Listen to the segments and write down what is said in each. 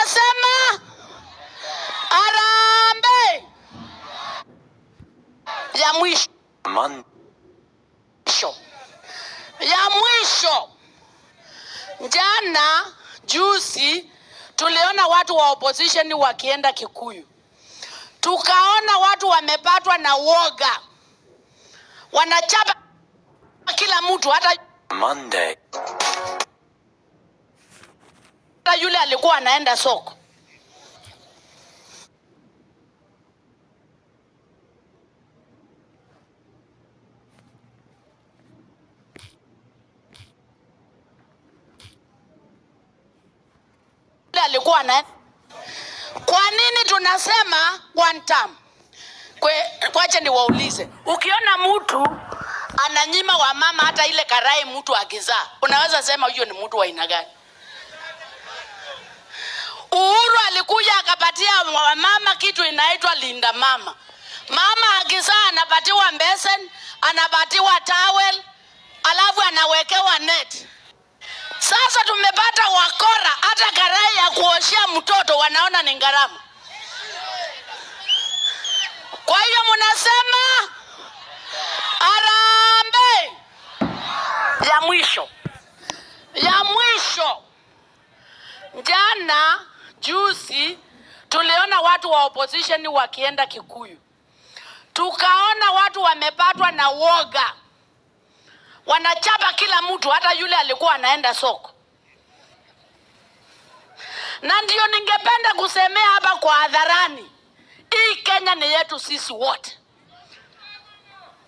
munasema Harambee ya mwisho. Ya mwisho. Jana juzi tuliona watu wa opposition wakienda Kikuyu. Tukaona watu wamepatwa na woga. Wanachapa kila mtu, hata Monday. Hata yule alikuwa anaenda soko. Alikuwa na. Kwa nini tunasema one term? Kwacha ni waulize. Ukiona mtu ananyima wa mama hata ile karai mtu akizaa, unaweza sema huyo ni mtu wa aina gani? Uhuru alikuja akapatia wa mama kitu inaitwa linda mama. Mama akizaa anapatiwa mbesen, anapatiwa towel, alafu anawekewa net. Sasa tumepata wakora, hata karai ya kuoshia mtoto wanaona ni gharama. Kwa hiyo munasema Harambee ya mwisho. Ya mwisho. Jana juzi tuliona watu wa opposition wakienda Kikuyu. Tukaona watu wamepatwa na woga. Wanachapa kila mtu, hata yule alikuwa anaenda soko. Na ndio ningependa kusemea hapa kwa hadharani. Hii Kenya ni yetu sisi wote.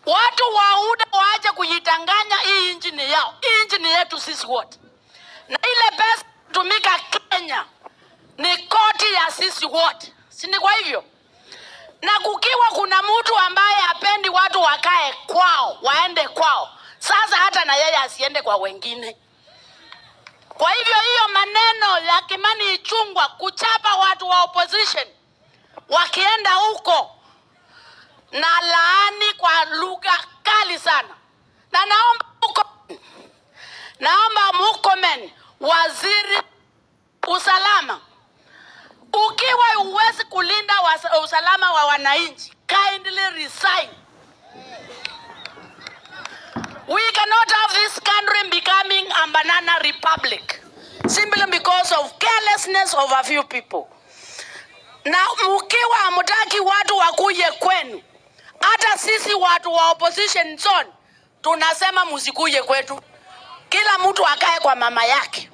Watu wa UDA waache kujitanganya, hii nchi ni yao. Hii nchi ni yetu sisi wote. Na ile pesa tumika Kenya ni koti ya sisi wote. Si ni kwa hivyo? Na kukiwa kuna mtu ambaye hapendi watu wakae kwao, waende kwao, sasa hata na yeye asiende kwa wengine. Kwa hivyo hiyo maneno ya Kimani Ichung'wah kuchapa watu wa opposition wakienda huko, na laani kwa lugha kali sana. Na naomba mkomen waziri usalama, ukiwa uwezi kulinda usalama wa wananchi, kindly resign. We cannot have this country becoming a banana republic simply because of carelessness of a few people. Na mkiwa hamtaki watu wakuje kwenu, hata sisi watu wa opposition zone tunasema msikuje kwetu. Kila mtu akae kwa mama yake.